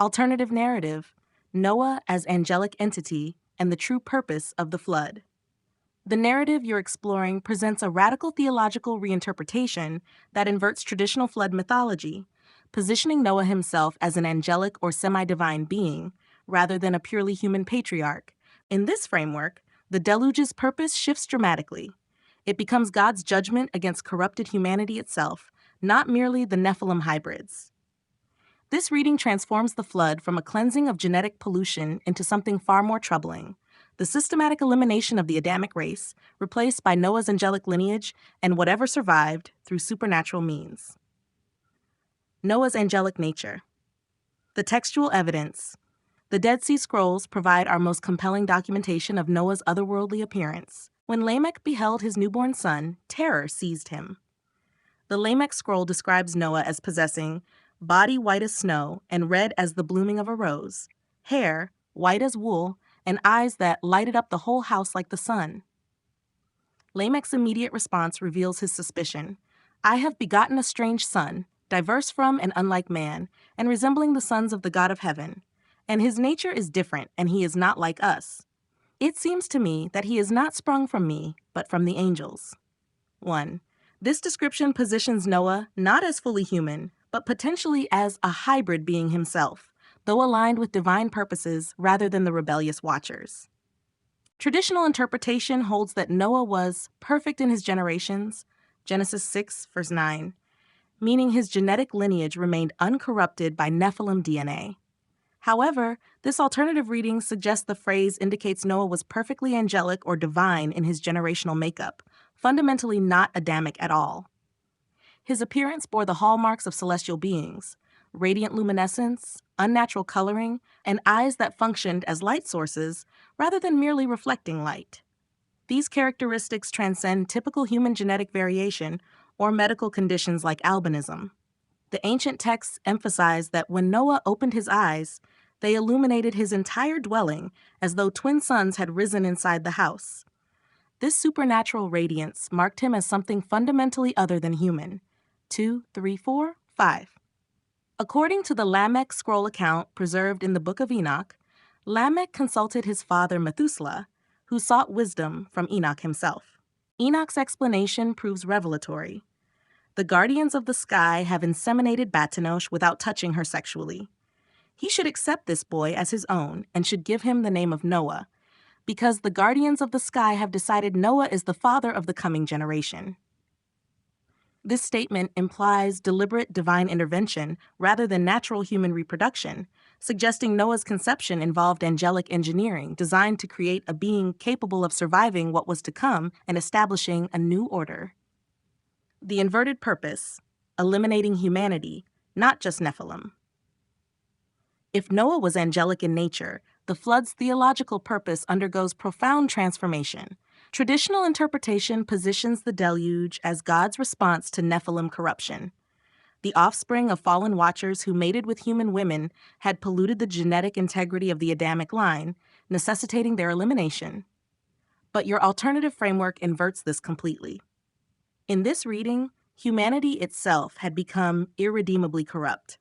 Alternative narrative: Noah as angelic entity and the true purpose of the flood. The narrative you're exploring presents a radical theological reinterpretation that inverts traditional flood mythology, positioning Noah himself as an angelic or semi-divine being rather than a purely human patriarch. In this framework, the deluge's purpose shifts dramatically. It becomes God's judgment against corrupted humanity itself, not merely the Nephilim hybrids. This reading transforms the flood from a cleansing of genetic pollution into something far more troubling: the systematic elimination of the Adamic race, replaced by Noah's angelic lineage and whatever survived through supernatural means. Noah's angelic nature. The textual evidence. The Dead Sea Scrolls provide our most compelling documentation of Noah's otherworldly appearance. When Lamech beheld his newborn son, terror seized him. The Lamech scroll describes Noah as possessing body white as snow and red as the blooming of a rose, hair white as wool, and eyes that lighted up the whole house like the sun. Lamech's immediate response reveals his suspicion. I have begotten a strange son, diverse from and unlike man, and resembling the sons of the God of heaven. And his nature is different, and he is not like us. It seems to me that he is not sprung from me, but from the angels. 1. This description positions Noah not as fully human, but potentially as a hybrid being himself, though aligned with divine purposes rather than the rebellious watchers. Traditional interpretation holds that Noah was perfect in his generations, Genesis 6, verse 9, meaning his genetic lineage remained uncorrupted by Nephilim DNA. However, this alternative reading suggests the phrase indicates Noah was perfectly angelic or divine in his generational makeup, fundamentally not Adamic at all. His appearance bore the hallmarks of celestial beings: radiant luminescence, unnatural coloring, and eyes that functioned as light sources rather than merely reflecting light. These characteristics transcend typical human genetic variation or medical conditions like albinism. The ancient texts emphasize that when Noah opened his eyes, they illuminated his entire dwelling as though twin suns had risen inside the house. This supernatural radiance marked him as something fundamentally other than human. 2, 3, 4, 5. According to the Lamech scroll account preserved in the Book of Enoch, Lamech consulted his father Methuselah, who sought wisdom from Enoch himself. Enoch's explanation proves revelatory. The guardians of the sky have inseminated Batanosh without touching her sexually. He should accept this boy as his own and should give him the name of Noah, because the guardians of the sky have decided Noah is the father of the coming generation. This statement implies deliberate divine intervention rather than natural human reproduction, suggesting Noah's conception involved angelic engineering designed to create a being capable of surviving what was to come and establishing a new order. The inverted purpose: eliminating humanity, not just Nephilim. If Noah was angelic in nature, the flood's theological purpose undergoes profound transformation. Traditional interpretation positions the deluge as God's response to Nephilim corruption. The offspring of fallen watchers who mated with human women had polluted the genetic integrity of the Adamic line, necessitating their elimination. But your alternative framework inverts this completely. In this reading, humanity itself had become irredeemably corrupt,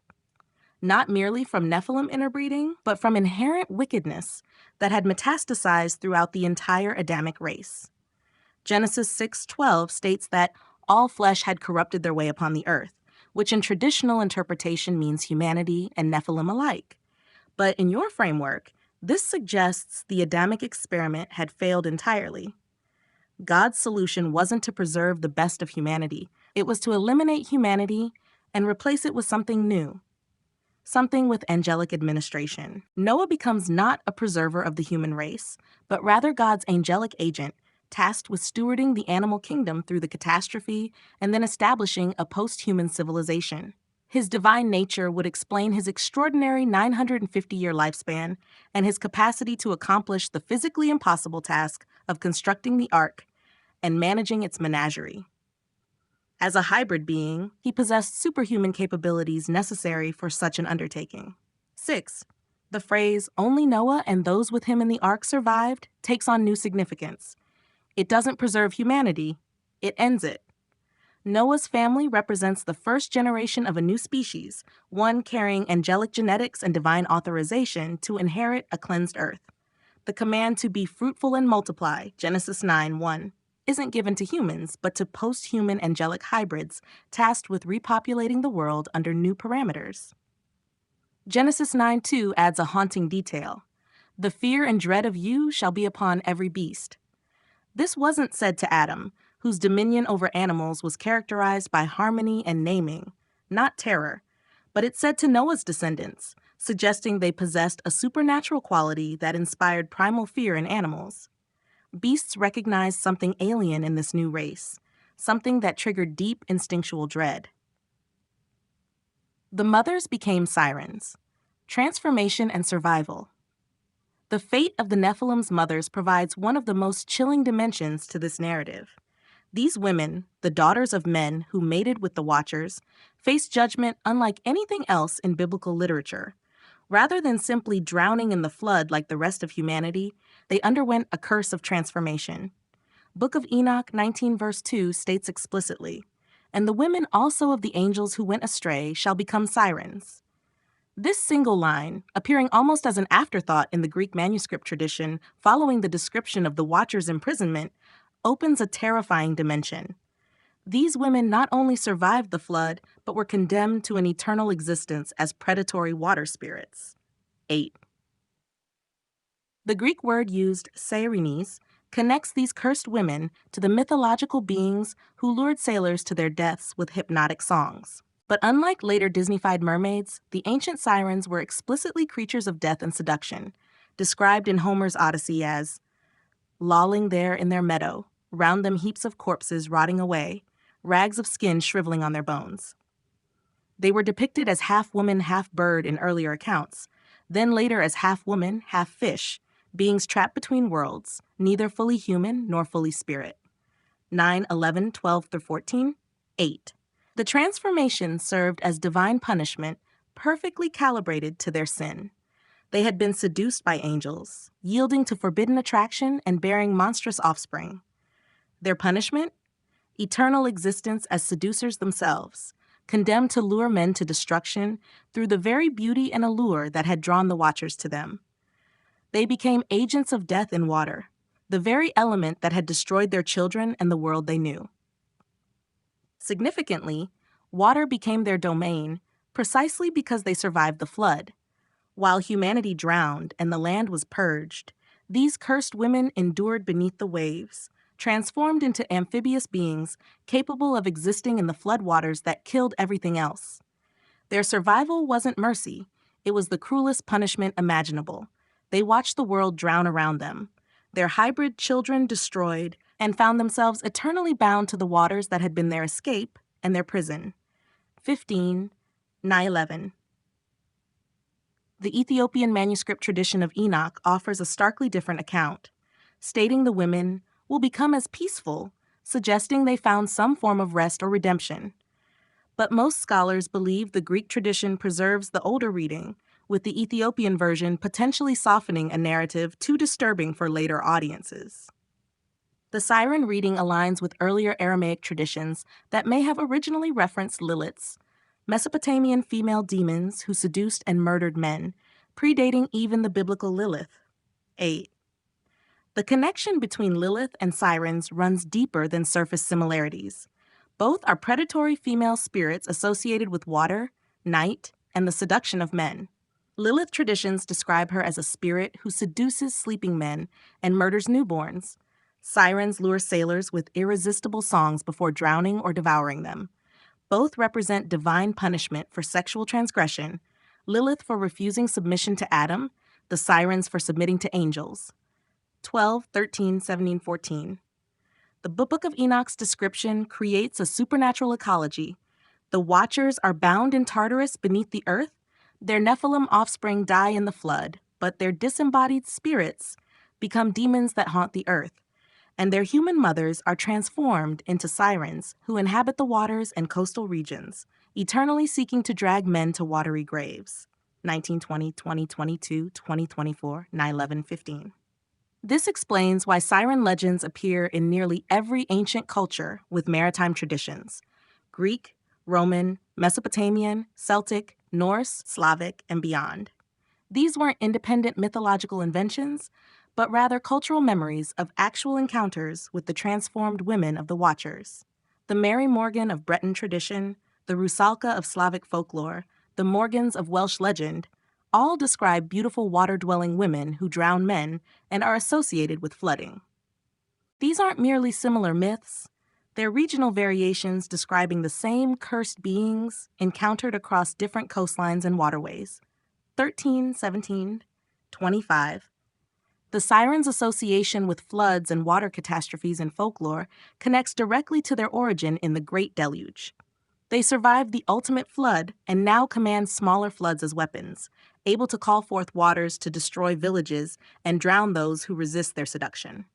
not merely from Nephilim interbreeding, but from inherent wickedness that had metastasized throughout the entire Adamic race. Genesis 6:12 states that all flesh had corrupted their way upon the earth, which in traditional interpretation means humanity and Nephilim alike. But in your framework, this suggests the Adamic experiment had failed entirely. God's solution wasn't to preserve the best of humanity. It was to eliminate humanity and replace it with something new, something with angelic administration. Noah becomes not a preserver of the human race, but rather God's angelic agent, tasked with stewarding the animal kingdom through the catastrophe and then establishing a post-human civilization. His divine nature would explain his extraordinary 950-year lifespan and his capacity to accomplish the physically impossible task of constructing the ark and managing its menagerie. As a hybrid being, he possessed superhuman capabilities necessary for such an undertaking. 6. The phrase, "only Noah and those with him in the ark survived," takes on new significance. It doesn't preserve humanity, it ends it. Noah's family represents the first generation of a new species, one carrying angelic genetics and divine authorization to inherit a cleansed earth. The command to be fruitful and multiply, Genesis 9:1, isn't given to humans, but to post-human angelic hybrids tasked with repopulating the world under new parameters. Genesis 9:2 adds a haunting detail. The fear and dread of you shall be upon every beast. This wasn't said to Adam, whose dominion over animals was characterized by harmony and naming, not terror, but it said to Noah's descendants, suggesting they possessed a supernatural quality that inspired primal fear in animals. Beasts recognized something alien in this new race, something that triggered deep instinctual dread. The mothers became sirens. Transformation and survival. The fate of the Nephilim's mothers provides one of the most chilling dimensions to this narrative. These women, the daughters of men who mated with the Watchers, faced judgment unlike anything else in biblical literature. Rather than simply drowning in the flood like the rest of humanity, they underwent a curse of transformation. Book of Enoch 19 verse 2 states explicitly, "And the women also of the angels who went astray shall become sirens." This single line, appearing almost as an afterthought in the Greek manuscript tradition following the description of the Watchers' imprisonment, opens a terrifying dimension. These women not only survived the flood, but were condemned to an eternal existence as predatory water spirits. 8. The Greek word used, seirines, connects these cursed women to the mythological beings who lured sailors to their deaths with hypnotic songs. But unlike later Disney-fied mermaids, the ancient sirens were explicitly creatures of death and seduction, described in Homer's Odyssey as lolling there in their meadow, round them heaps of corpses rotting away, rags of skin shriveling on their bones. They were depicted as half-woman, half-bird in earlier accounts, then later as half-woman, half-fish, beings trapped between worlds, neither fully human nor fully spirit. 9:11-12-14, 8. The transformation served as divine punishment, perfectly calibrated to their sin. They had been seduced by angels, yielding to forbidden attraction and bearing monstrous offspring. Their punishment? Eternal existence as seducers themselves, condemned to lure men to destruction through the very beauty and allure that had drawn the Watchers to them. They became agents of death in water, the very element that had destroyed their children and the world they knew. Significantly, water became their domain precisely because they survived the flood. While humanity drowned and the land was purged, these cursed women endured beneath the waves, transformed into amphibious beings capable of existing in the floodwaters that killed everything else. Their survival wasn't mercy, it was the cruelest punishment imaginable. They watched the world drown around them, their hybrid children destroyed, and found themselves eternally bound to the waters that had been their escape and their prison. 15, 9/11. The Ethiopian manuscript tradition of Enoch offers a starkly different account, stating the women will become as peaceful, suggesting they found some form of rest or redemption. But most scholars believe the Greek tradition preserves the older reading, with the Ethiopian version potentially softening a narrative too disturbing for later audiences. The siren reading aligns with earlier Aramaic traditions that may have originally referenced Liliths, Mesopotamian female demons who seduced and murdered men, predating even the biblical Lilith. 8. The connection between Lilith and sirens runs deeper than surface similarities. Both are predatory female spirits associated with water, night, and the seduction of men. Lilith traditions describe her as a spirit who seduces sleeping men and murders newborns. Sirens lure sailors with irresistible songs before drowning or devouring them. Both represent divine punishment for sexual transgression, Lilith for refusing submission to Adam, the sirens for submitting to angels. 12, 13, 17, 14. The Book of Enoch's description creates a supernatural ecology. The Watchers are bound in Tartarus beneath the earth. Their Nephilim offspring die in the flood, but their disembodied spirits become demons that haunt the earth, and their human mothers are transformed into sirens who inhabit the waters and coastal regions, eternally seeking to drag men to watery graves. 1920, 2022, 2024, 9/11, 15. This explains why siren legends appear in nearly every ancient culture with maritime traditions. Greek, Roman, Mesopotamian, Celtic, Norse, Slavic, and beyond. These weren't independent mythological inventions, but rather cultural memories of actual encounters with the transformed women of the Watchers. The Mary Morgan of Breton tradition, the Rusalka of Slavic folklore, the Morgans of Welsh legend, all describe beautiful water-dwelling women who drown men and are associated with flooding. These aren't merely similar myths. They're regional variations describing the same cursed beings encountered across different coastlines and waterways. 13, 17, 25. The sirens' association with floods and water catastrophes in folklore connects directly to their origin in the Great Deluge. They survived the ultimate flood and now command smaller floods as weapons, able to call forth waters to destroy villages and drown those who resist their seduction.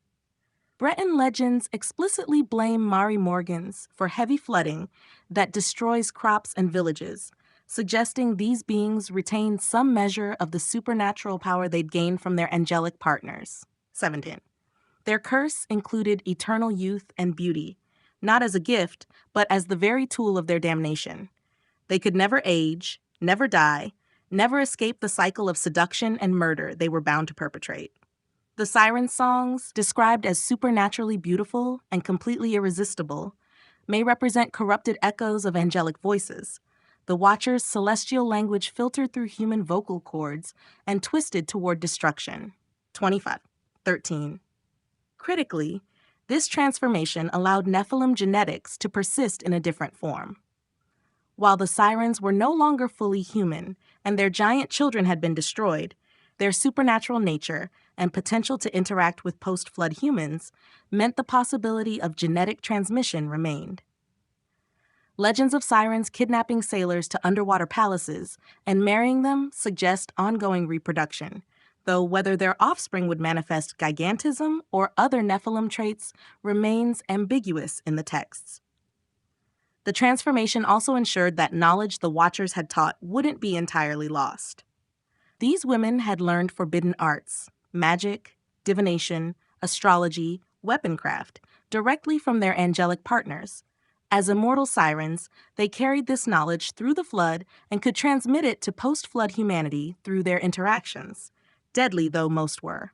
Breton legends explicitly blame Mary Morgans for heavy flooding that destroys crops and villages, suggesting these beings retained some measure of the supernatural power they'd gained from their angelic partners. 17. Their curse included eternal youth and beauty, not as a gift, but as the very tool of their damnation. They could never age, never die, never escape the cycle of seduction and murder they were bound to perpetrate. The siren songs, described as supernaturally beautiful and completely irresistible, may represent corrupted echoes of angelic voices, the Watcher's celestial language filtered through human vocal cords and twisted toward destruction. 25. 13. Critically, this transformation allowed Nephilim genetics to persist in a different form. While the sirens were no longer fully human and their giant children had been destroyed, their supernatural nature and potential to interact with post-flood humans meant the possibility of genetic transmission remained. Legends of sirens kidnapping sailors to underwater palaces and marrying them suggest ongoing reproduction, though whether their offspring would manifest gigantism or other Nephilim traits remains ambiguous in the texts. The transformation also ensured that knowledge the Watchers had taught wouldn't be entirely lost. These women had learned forbidden arts, magic, divination, astrology, weaponcraft, directly from their angelic partners. As immortal sirens, they carried this knowledge through the flood and could transmit it to post-flood humanity through their interactions, deadly though most were.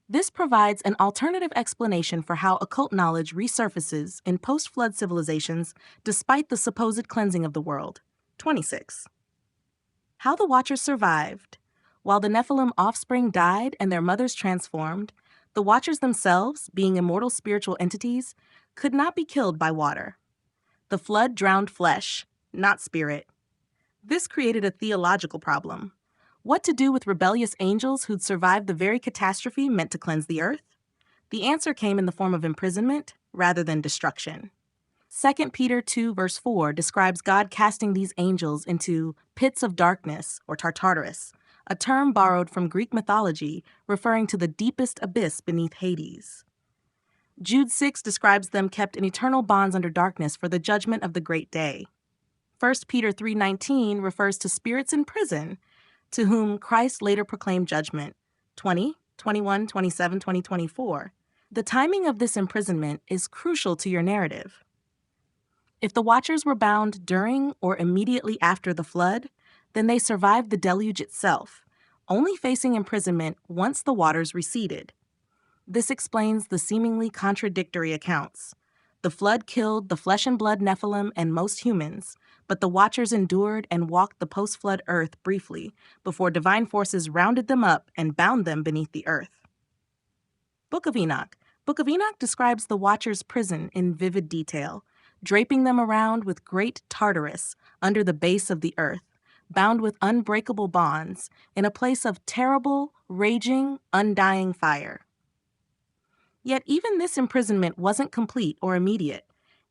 This provides an alternative explanation for how occult knowledge resurfaces in post-flood civilizations despite the supposed cleansing of the world. 26. How the Watchers survived. While the Nephilim offspring died and their mothers transformed, the Watchers themselves, being immortal spiritual entities, could not be killed by water. The flood drowned flesh, not spirit. This created a theological problem. What to do with rebellious angels who'd survived the very catastrophe meant to cleanse the earth? The answer came in the form of imprisonment rather than destruction. 2 Peter 2 verse 4 describes God casting these angels into pits of darkness, or Tartarus, a term borrowed from Greek mythology referring to the deepest abyss beneath Hades. Jude 6 describes them kept in eternal bonds under darkness for the judgment of the great day. 1 Peter 3:19 refers to spirits in prison, to whom Christ later proclaimed judgment. 20, 21, 27, 20, 24. The timing of this imprisonment is crucial to your narrative. If the Watchers were bound during or immediately after the flood, then they survived the deluge itself, only facing imprisonment once the waters receded. This explains the seemingly contradictory accounts. The flood killed the flesh and blood Nephilim and most humans, but the Watchers endured and walked the post-flood earth briefly before divine forces rounded them up and bound them beneath the earth. Book of Enoch. Book of Enoch describes the Watchers' prison in vivid detail, draping them around with great Tartarus under the base of the earth, bound with unbreakable bonds, in a place of terrible, raging, undying fire. Yet even this imprisonment wasn't complete or immediate.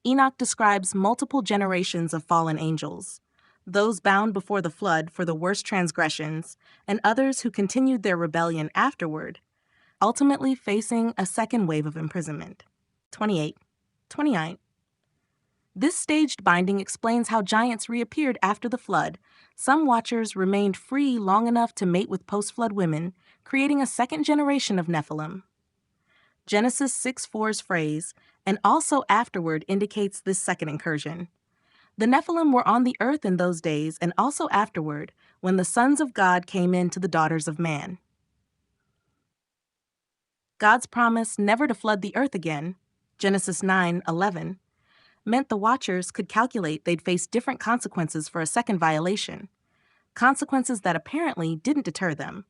Enoch describes multiple generations of fallen angels, those bound before the flood for the worst transgressions, and others who continued their rebellion afterward, ultimately facing a second wave of imprisonment. 28, 29. This staged binding explains how giants reappeared after the flood. Some Watchers remained free long enough to mate with post-flood women, creating a second generation of Nephilim. Genesis 6:4's phrase, "and also afterward," indicates this second incursion. The Nephilim were on the earth in those days and also afterward, when the sons of God came in to the daughters of man. God's promise never to flood the earth again, Genesis 9:11, meant the watchers could calculate they'd face different consequences for a second violation, consequences that apparently didn't deter them.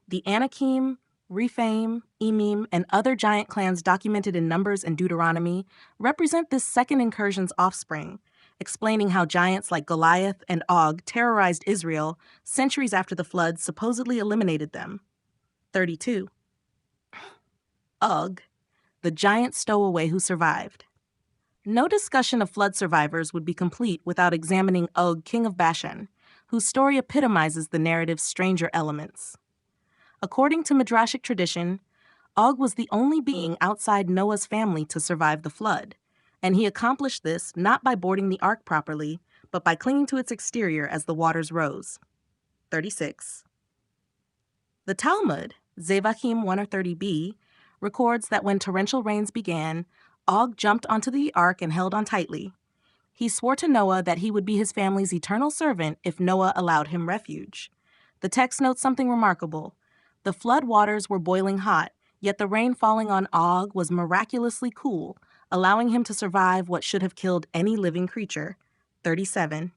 The Anakim, Rephaim, Emim, and other giant clans documented in Numbers and Deuteronomy represent this second incursion's offspring, explaining how giants like Goliath and Og terrorized Israel centuries after the flood supposedly eliminated them. 32. Og, the giant stowaway who survived. No discussion of flood survivors would be complete without examining Og, king of Bashan, whose story epitomizes the narrative's stranger elements. According to Midrashic tradition, Og was the only being outside Noah's family to survive the flood, and he accomplished this not by boarding the ark properly, but by clinging to its exterior as the waters rose. 36. The Talmud, Zevachim 130b, records that when torrential rains began, Og jumped onto the ark and held on tightly. He swore to Noah that he would be his family's eternal servant if Noah allowed him refuge. The text notes something remarkable. The flood waters were boiling hot, yet the rain falling on Og was miraculously cool, allowing him to survive what should have killed any living creature. 37.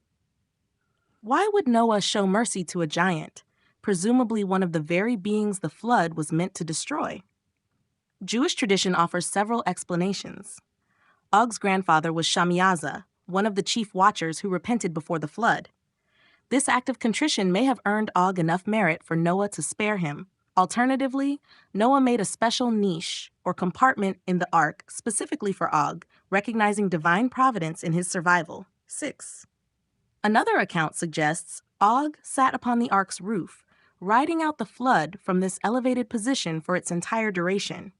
Why would Noah show mercy to a giant, presumably one of the very beings the flood was meant to destroy? Jewish tradition offers several explanations. Og's grandfather was Shamiyaza, one of the chief watchers who repented before the flood. This act of contrition may have earned Og enough merit for Noah to spare him. Alternatively, Noah made a special niche or compartment in the ark specifically for Og, recognizing divine providence in his survival. 6. Another account suggests Og sat upon the ark's roof, riding out the flood from this elevated position for its entire duration.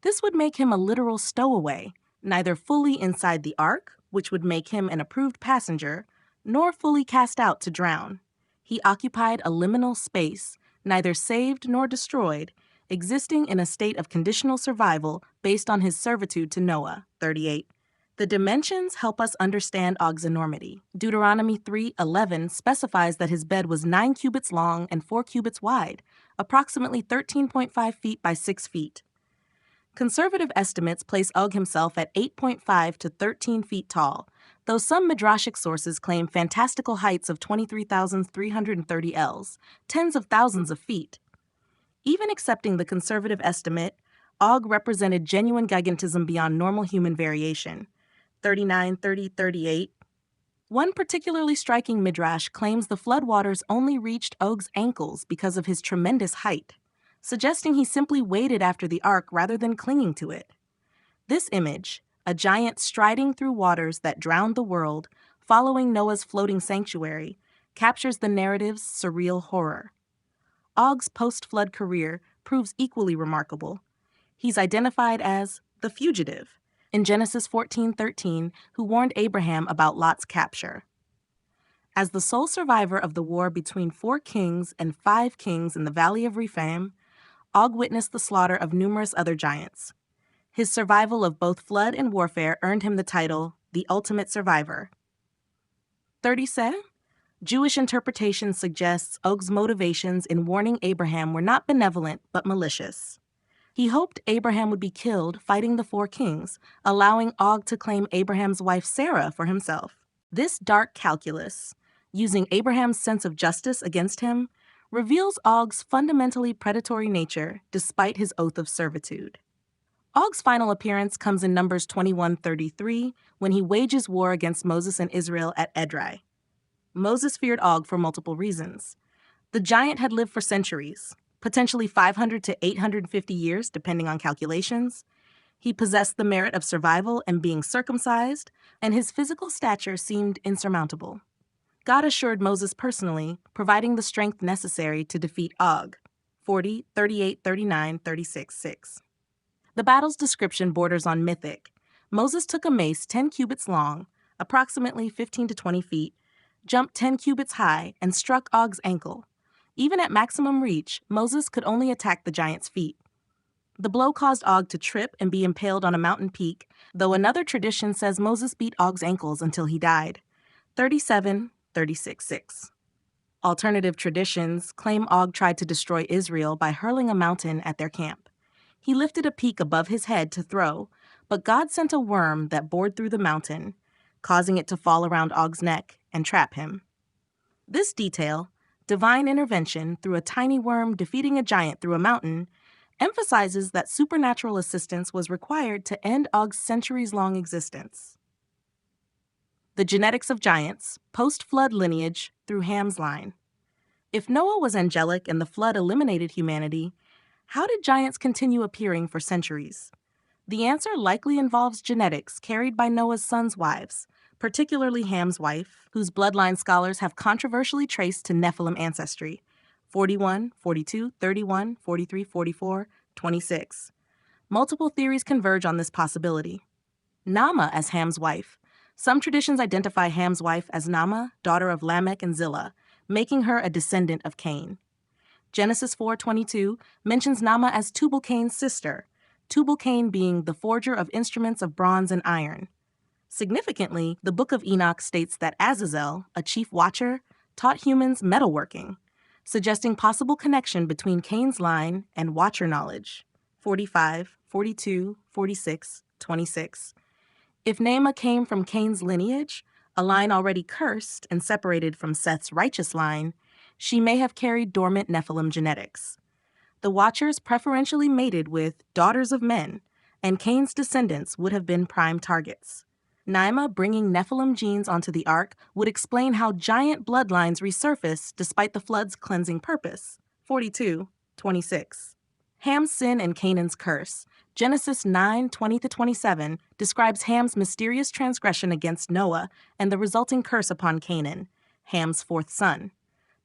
This would make him a literal stowaway, neither fully inside the ark, which would make him an approved passenger, nor fully cast out to drown. He occupied a liminal space, neither saved nor destroyed, existing in a state of conditional survival based on his servitude to Noah. 38. The dimensions help us understand Og's enormity. Deuteronomy 3:11 specifies that his bed was 9 cubits long and 4 cubits wide, approximately 13.5 feet by 6 feet. Conservative estimates place Og himself at 8.5 to 13 feet tall, though some Midrashic sources claim fantastical heights of 23,330 ells, tens of thousands of feet. Even accepting the conservative estimate, Og represented genuine gigantism beyond normal human variation. 39, 30, 38. One particularly striking midrash claims the floodwaters only reached Og's ankles because of his tremendous height, suggesting he simply waded after the ark rather than clinging to it. This image, a giant striding through waters that drowned the world, following Noah's floating sanctuary, captures the narrative's surreal horror. Og's post-flood career proves equally remarkable. He's identified as the fugitive in Genesis 14:13, who warned Abraham about Lot's capture. As the sole survivor of the war between 4 kings and 5 kings in the Valley of Rephaim, Og witnessed the slaughter of numerous other giants. His survival of both flood and warfare earned him the title, the Ultimate Survivor. 37. Jewish interpretation suggests Og's motivations in warning Abraham were not benevolent but malicious. He hoped Abraham would be killed fighting the 4 kings, allowing Og to claim Abraham's wife Sarah for himself. This dark calculus, using Abraham's sense of justice against him, reveals Og's fundamentally predatory nature despite his oath of servitude. Og's final appearance comes in Numbers 21:33 when he wages war against Moses and Israel at Edrei. Moses feared Og for multiple reasons. The giant had lived for centuries, potentially 500 to 850 years depending on calculations. He possessed the merit of survival and being circumcised, and his physical stature seemed insurmountable. God assured Moses personally, providing the strength necessary to defeat Og. 40, 38, 39, 36, 6. The battle's description borders on mythic. Moses took a mace 10 cubits long, approximately 15 to 20 feet, jumped 10 cubits high, and struck Og's ankle. Even at maximum reach, Moses could only attack the giant's feet. The blow caused Og to trip and be impaled on a mountain peak, though another tradition says Moses beat Og's ankles until he died. 37:36:6. Alternative traditions claim Og tried to destroy Israel by hurling a mountain at their camp. He lifted a peak above his head to throw, but God sent a worm that bored through the mountain, causing it to fall around Og's neck and trap him. This detail, divine intervention through a tiny worm defeating a giant through a mountain, emphasizes that supernatural assistance was required to end Og's centuries-long existence. The genetics of giants, post-flood lineage through Ham's line. If Noah was angelic and the flood eliminated humanity, how did giants continue appearing for centuries? The answer likely involves genetics carried by Noah's sons' wives, particularly Ham's wife, whose bloodline scholars have controversially traced to Nephilim ancestry, 41, 42, 31, 43, 44, 26. Multiple theories converge on this possibility. Naamah as Ham's wife. Some traditions identify Ham's wife as Naamah, daughter of Lamech and Zillah, making her a descendant of Cain. Genesis 4:22 mentions Naamah as Tubal-Cain's sister, Tubal-Cain being the forger of instruments of bronze and iron. Significantly, the Book of Enoch states that Azazel, a chief watcher, taught humans metalworking, suggesting possible connection between Cain's line and watcher knowledge. 45, 42, 46, 26. If Naamah came from Cain's lineage, a line already cursed and separated from Seth's righteous line, she may have carried dormant Nephilim genetics. The Watchers preferentially mated with daughters of men, and Cain's descendants would have been prime targets. Naamah bringing Nephilim genes onto the ark would explain how giant bloodlines resurface despite the flood's cleansing purpose. 42:26. Ham's sin and Canaan's curse. Genesis 9:20-27 describes Ham's mysterious transgression against Noah and the resulting curse upon Canaan, Ham's fourth son.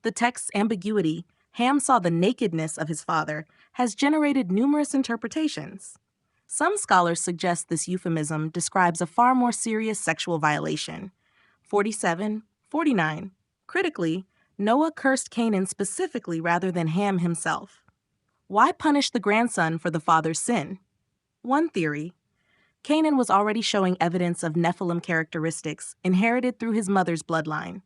The text's ambiguity, Ham saw the nakedness of his father, has generated numerous interpretations. Some scholars suggest this euphemism describes a far more serious sexual violation. 47:49. Critically, Noah cursed Canaan specifically rather than Ham himself. Why punish the grandson for the father's sin? One theory. Canaan was already showing evidence of Nephilim characteristics inherited through his mother's bloodline.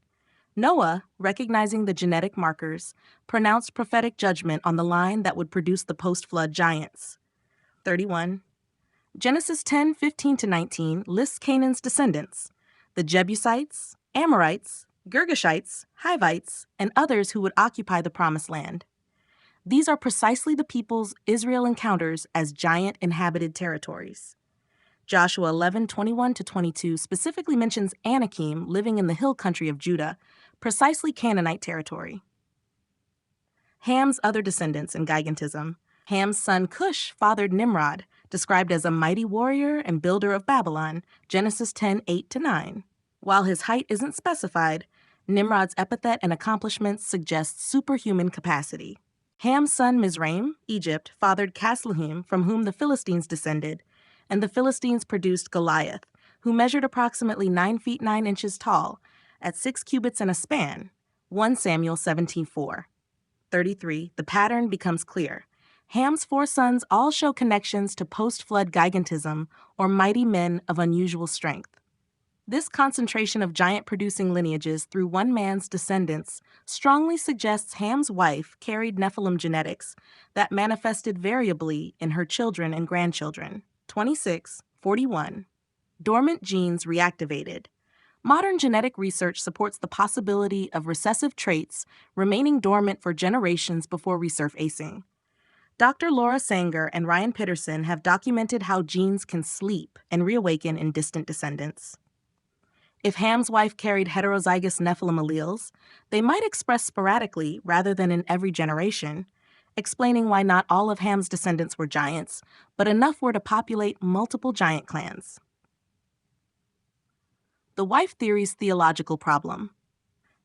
Noah, recognizing the genetic markers, pronounced prophetic judgment on the line that would produce the post-flood giants. 31. Genesis 10:15-19 lists Canaan's descendants, the Jebusites, Amorites, Girgashites, Hivites, and others who would occupy the Promised Land. These are precisely the peoples Israel encounters as giant inhabited territories. Joshua 11:21-22 specifically mentions Anakim living in the hill country of Judah, precisely Canaanite territory. Ham's other descendants in gigantism. Ham's son Cush fathered Nimrod, described as a mighty warrior and builder of Babylon, Genesis 10:8-9. While his height isn't specified, Nimrod's epithet and accomplishments suggest superhuman capacity. Ham's son Mizraim, Egypt, fathered Casluhim, from whom the Philistines descended, and the Philistines produced Goliath, who measured approximately 9 feet 9 inches tall, at 6 cubits and a span, 1 Samuel 17:4. 33. The pattern becomes clear. Ham's 4 sons all show connections to post-flood gigantism or mighty men of unusual strength. This concentration of giant-producing lineages through one man's descendants strongly suggests Ham's wife carried Nephilim genetics that manifested variably in her children and grandchildren. 26:41. Dormant genes reactivated. Modern genetic research supports the possibility of recessive traits remaining dormant for generations before resurfacing. Dr. Laura Sanger and Ryan Pitterson have documented how genes can sleep and reawaken in distant descendants. If Ham's wife carried heterozygous Nephilim alleles, they might express sporadically rather than in every generation, explaining why not all of Ham's descendants were giants, but enough were to populate multiple giant clans. The wife theory's theological problem.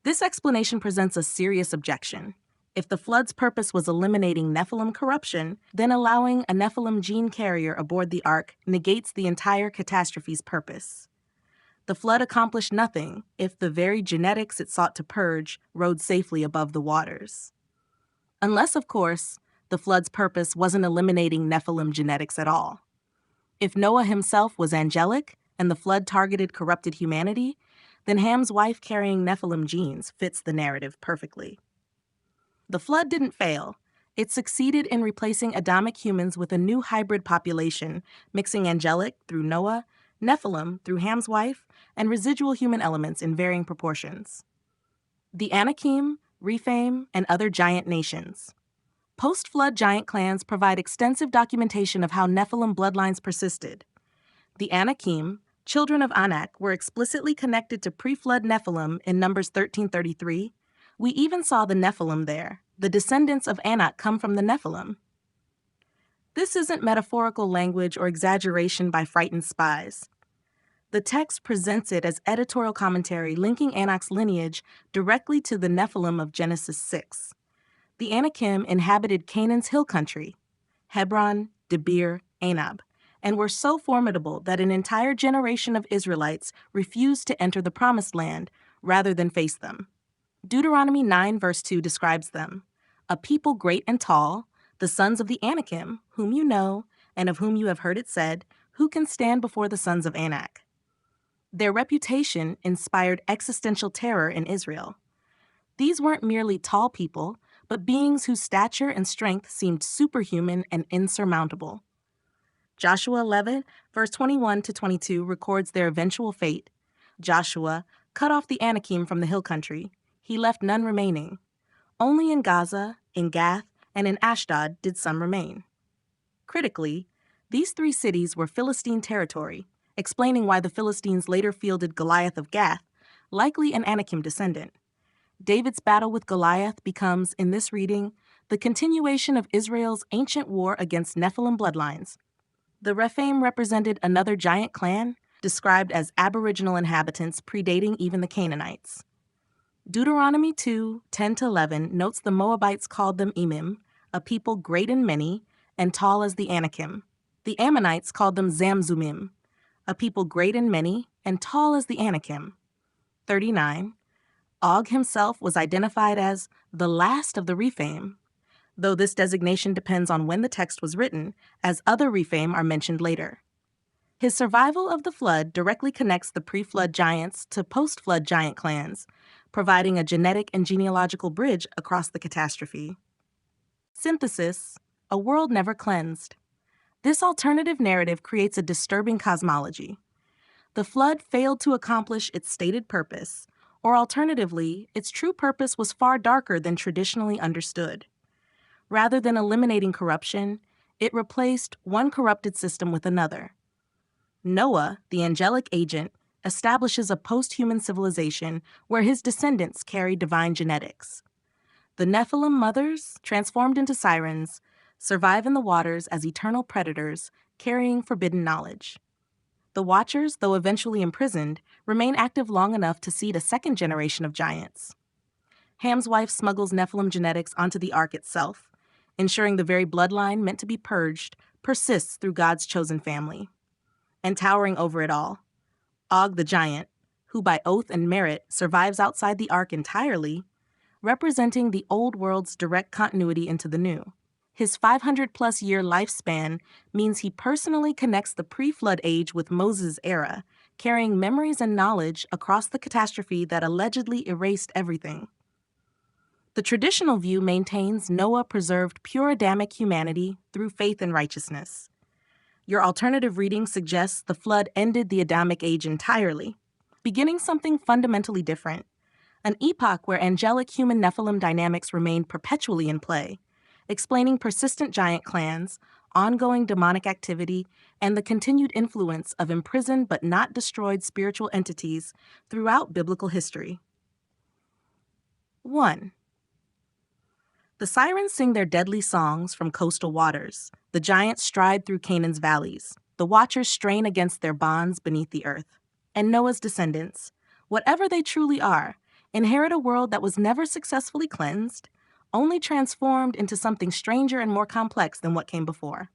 This explanation presents a serious objection. If the flood's purpose was eliminating Nephilim corruption, then allowing a Nephilim gene carrier aboard the ark negates the entire catastrophe's purpose. The flood accomplished nothing if the very genetics it sought to purge rode safely above the waters. Unless, of course, the flood's purpose wasn't eliminating Nephilim genetics at all. If Noah himself was angelic and the flood targeted corrupted humanity, then Ham's wife carrying Nephilim genes fits the narrative perfectly. The flood didn't fail. It succeeded in replacing Adamic humans with a new hybrid population, mixing angelic through Noah, Nephilim through Ham's wife, and residual human elements in varying proportions. The Anakim, Rephaim, and other giant nations. Post-flood giant clans provide extensive documentation of how Nephilim bloodlines persisted. The Anakim, children of Anak, were explicitly connected to pre-flood Nephilim in Numbers 13:33. We even saw the Nephilim there. The descendants of Anak come from the Nephilim. This isn't metaphorical language or exaggeration by frightened spies. The text presents it as editorial commentary linking Anak's lineage directly to the Nephilim of Genesis 6. The Anakim inhabited Canaan's hill country, Hebron, Debir, Anab, and were so formidable that an entire generation of Israelites refused to enter the Promised Land rather than face them. Deuteronomy 9 verse 2 describes them, a people great and tall, the sons of the Anakim, whom you know, and of whom you have heard it said, who can stand before the sons of Anak? Their reputation inspired existential terror in Israel. These weren't merely tall people, but beings whose stature and strength seemed superhuman and insurmountable. Joshua 11, verse 21 to 22 records their eventual fate. Joshua cut off the Anakim from the hill country. He left none remaining. Only in Gaza, in Gath, and in Ashdod did some remain. Critically, these three cities were Philistine territory, explaining why the Philistines later fielded Goliath of Gath, likely an Anakim descendant. David's battle with Goliath becomes, in this reading, the continuation of Israel's ancient war against Nephilim bloodlines. The Rephaim represented another giant clan, described as aboriginal inhabitants predating even the Canaanites. Deuteronomy 2, 10-11 notes the Moabites called them Emim, a people great and many, and tall as the Anakim. The Ammonites called them Zamzumim, a people great and many, and tall as the Anakim. 39. Og himself was identified as the last of the Rephaim, though this designation depends on when the text was written, as other Rephaim are mentioned later. His survival of the flood directly connects the pre-flood giants to post-flood giant clans, providing a genetic and genealogical bridge across the catastrophe. Synthesis, a world never cleansed. This alternative narrative creates a disturbing cosmology. The flood failed to accomplish its stated purpose, or alternatively, its true purpose was far darker than traditionally understood. Rather than eliminating corruption, it replaced one corrupted system with another. Noah, the angelic agent, establishes a post-human civilization where his descendants carry divine genetics. The Nephilim mothers, transformed into sirens, survive in the waters as eternal predators, carrying forbidden knowledge. The Watchers, though eventually imprisoned, remain active long enough to seed a second generation of giants. Ham's wife smuggles Nephilim genetics onto the ark itself, ensuring the very bloodline meant to be purged persists through God's chosen family. And towering over it all, Og the giant, who by oath and merit survives outside the ark entirely, representing the old world's direct continuity into the new. His 500-plus year lifespan means he personally connects the pre-flood age with Moses' era, carrying memories and knowledge across the catastrophe that allegedly erased everything. The traditional view maintains Noah preserved pure Adamic humanity through faith and righteousness. Your alternative reading suggests the flood ended the Adamic age entirely, beginning something fundamentally different, an epoch where angelic human Nephilim dynamics remained perpetually in play, explaining persistent giant clans, ongoing demonic activity, and the continued influence of imprisoned but not destroyed spiritual entities throughout biblical history. 1. The sirens sing their deadly songs from coastal waters. The giants stride through Canaan's valleys. The Watchers strain against their bonds beneath the earth. And Noah's descendants, whatever they truly are, inherit a world that was never successfully cleansed, only transformed into something stranger and more complex than what came before.